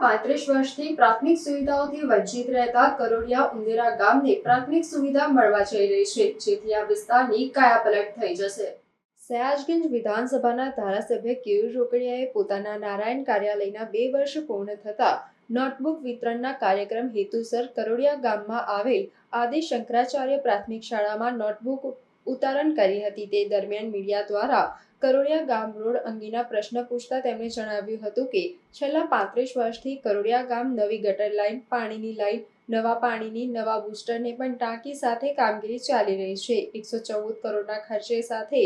35 વર્ષથી પ્રાથમિક સુવિધાઓથી વંચિત રહેતા કરોડિયા ઉંદેરા ગામને પ્રાથમિક સુવિધા મળવા જઈ રહી છે, જેથી આ વિસ્તારની કાયાપલટ થઈ જશે। સયાજગંજ વિધાનસભાના ધારાસભ્ય કેયુર રોકડિયાએ પોતાના નારાયણ કાર્યાલયના 2 વર્ષ પૂર્ણ થતા નોટબુક વિતરણના કાર્યક્રમ હેતુસર કરોડિયા ગામમાં આવેલ આદિ શંકરાચાર્ય પ્રાથમિક શાળામાં નોટબુક ઉતારણ કરી હતી। તે દરમિયાન મીડિયા દ્વારા કરોડિયા ગામ રોડ અંગેના પ્રશ્ન પૂછતા તેમણે જણાવ્યું હતું કે છેલ્લા 35 વર્ષથી કરોડિયા ગામ નવી ગટર લાઇન, પાણીની લાઇન, નવા પાણીની નવા બૂસ્ટરને પણ ટાંકી સાથે કામગીરી ચાલી રહી છે। 114 કરોડના ખર્ચે સાથે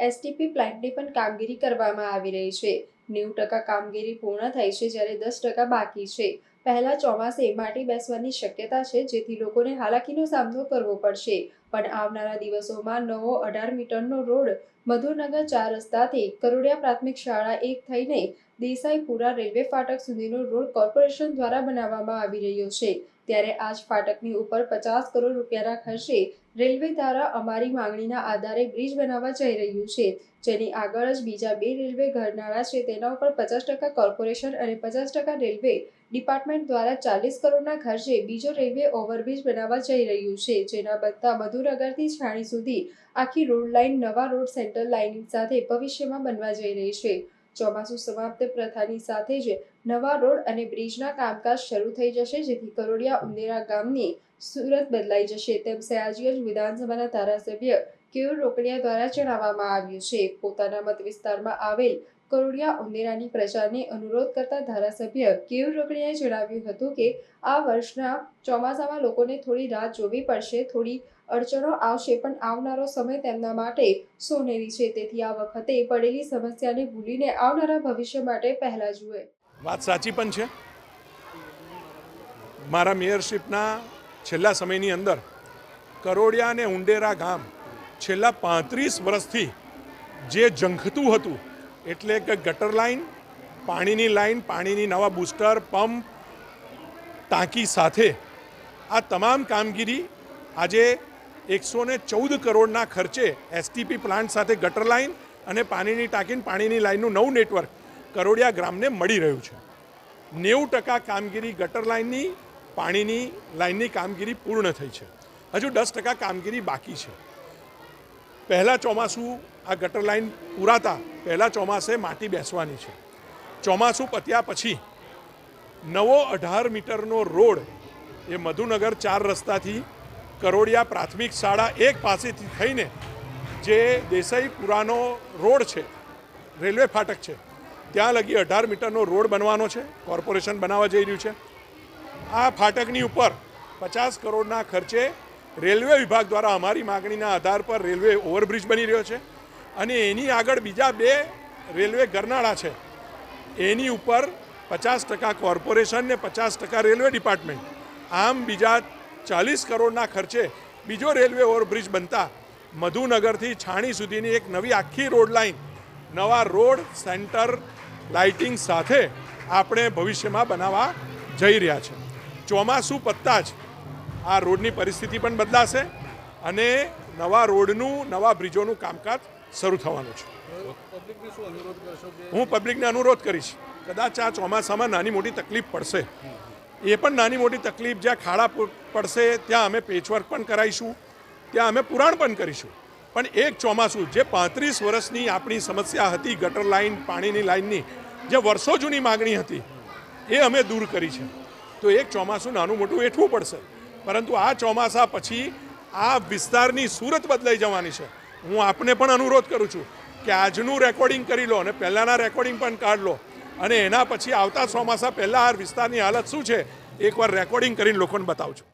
એસટીપી પ્લાન્ટની પણ કામગીરી કરવામાં આવી રહી છે। 90% કામગીરી પૂર્ણ થઈ છે, જ્યારે 10% બાકી છે। પહેલા ચોમાસે માટી બેસવાની શક્યતા છે, જેથી લોકોને હાલાકીનો સામનો કરવો પડશે, પણ આવનારા દિવસોમાં નવો 18 મીટરનો રોડ મધુનગર 4 રસ્તાથી કરોડિયા પ્રાથમિક શાળા 1 થઈને દેસાઈપુરા રેલવે ફાટક સુધીનો રોડ કોર્પોરેશન દ્વારા બનાવવામાં આવી રહ્યો છે। ત્યારે આ જ ફાટકની ઉપર 50 કરોડ રૂપિયાના ખર્ચે રેલવે દ્વારા અમારી માંગણીના આધારે બ્રિજ બનાવવા જઈ રહ્યું છે, જેની આગળ જ બીજા 2 રેલવે ગરનાળા છે। તેના ઉપર 50% કોર્પોરેશન અને 50% રેલવે ડિપાર્ટમેન્ટ દ્વારા 40 કરોડના ખર્ચે બીજો રેલવે ઓવરબ્રિજ બનાવવા જઈ રહ્યું છે, જેના બનતા મધુનગરથી છાણી સુધી આખી રોડ લાઇન નવા રોડ સેન્ટર લાઇનિંગ સાથે ભવિષ્યમાં બનવા જઈ રહી છે। ચોમાસું સમાપ્ત પ્રથાની સાથે જ નવા રોડ અને બ્રિજના કામકાજ શરૂ થઈ જશે, જેથી કરોડિયા ઉંદેરા ગામની સુરત બદલાઈ જશે, તેમ સયાજીગંજ વિધાનસભાના ધારાસભ્ય કેયુર રોકડિયા દ્વારા જણાવવામાં આવ્યું છે। પોતાના મત વિસ્તારમાં આવેલ કરોડિયા ઉંદેરાની પ્રજાને અનુરોધ કરતા ધારાસભ્ય કેયુર રોકડિયાએ જણાવ્યું હતું કે આ વર્ષના ચોમાસામાં લોકોને થોડી રાહ જોવી પડશે, થોડી અડચણો આવશે, પણ આવનારો સમય તેમના માટે સોનેરી છે, તેથી આ વખતે પડેલી સમસ્યાને ભૂલીને આવનારા ભવિષ્ય માટે પહેલા જુએ। વાત સાચી પણ છે। મારા મેયરશિપના છેલ્લા સમયની અંદર કરોડિયા અને ઉંડેરા ગામ છેલ્લા 35 વર્ષથી જે ઝંખતું હતું, એટલે કે ગટર લાઇન, પાણીની લાઇન, પાણીની નવા બૂસ્ટર, પંપ, ટાંકી સાથે આ તમામ કામગીરી આજે 114 કરોડના ખર્ચે એસટીપી પ્લાન્ટ સાથે ગટર લાઇન અને પાણીની ટાંકી, પાણીની લાઇનનું નવું નેટવર્ક કરોડિયા ગ્રામને મળી રહ્યું છે। 90% કામગીરી ગટર લાઇનની, પાણીની લાઇનની કામગીરી પૂર્ણ થઈ છે। હજુ 10% કામગીરી બાકી છે। પહેલાં ચોમાસું આ ગટર લાઇન પૂરાતા પહેલાં ચોમાસે માટી બેસવાની છે। ચોમાસું પત્યા પછી નવો 18 મીટરનો રોડ એ મધુનગર 4 રસ્તાથી કરોડિયા પ્રાથમિક શાળા 1 પાસેથી થઈને જે દેસાઈપુરાનો રોડ છે, રેલવે ફાટક છે, ત્યાં લગી 18 મીટરનો રોડ બનવાનો છે, કોર્પોરેશન બનાવવા જઈ રહ્યું છે। આ ફાટકની ઉપર 50 કરોડના ખર્ચે રેલવે વિભાગ દ્વારા અમારી માગણીના આધાર પર રેલવે ઓવરબ્રિજ બની રહ્યો છે, અને એની આગળ બીજા 2 રેલવે ગરનાળા છે, એની ઉપર 50% કોર્પોરેશન ને 50% રેલવે ડિપાર્ટમેન્ટ, આમ બીજા 40 કરોડના ખર્ચે બીજો રેલવે ઓવરબ્રિજ બનતા મધુનગરથી છાણી સુધીની એક નવી આખી રોડ લાઇન, નવા રોડ સેન્ટર લાઇટિંગ સાથે આપણે ભવિષ્યમાં બનાવવા જઈ રહ્યા છે। ચોમાસું પતતા જ આ રોડની પરિસ્થિતિ પણ બદલાશે અને નવા રોડનું, નવા બ્રિજોનું કામકાજ શરૂ થવાનું છે। હું પબ્લિકને અનુરોધ કરીશ, કદાચ આ ચોમાસામાં નાની મોટી તકલીફ પડશે, એ પણ નાની મોટી તકલીફ, જ્યાં ખાડા પડશે ત્યાં અમે પેચવર્ક પણ કરાવીશું, ત્યાં અમે પુરાણ પણ કરીશું, પણ એક ચોમાસું જે 35 વર્ષની આપણી સમસ્યા હતી, ગટર લાઇન, પાણીની લાઇનની જે વર્ષો જૂની માગણી હતી, એ અમે દૂર કરી છે। તો એક ચોમાસું નાનું મોટું વેઠવું પડશે, પરંતુ આ ચોમાસા પછી આ વિસ્તારની સુરત બદલાઈ જવાની છે। હું આપને પણ અનુરોધ કરું છું કે આજનું રેકોર્ડિંગ કરી લો અને પહેલાંના રેકોર્ડિંગ પણ કાઢ લો, અને એના પછી આવતા ચોમાસા પહેલાં આ વિસ્તારની હાલત શું છે એકવાર રેકોર્ડિંગ કરીને લોકોને બતાવજો।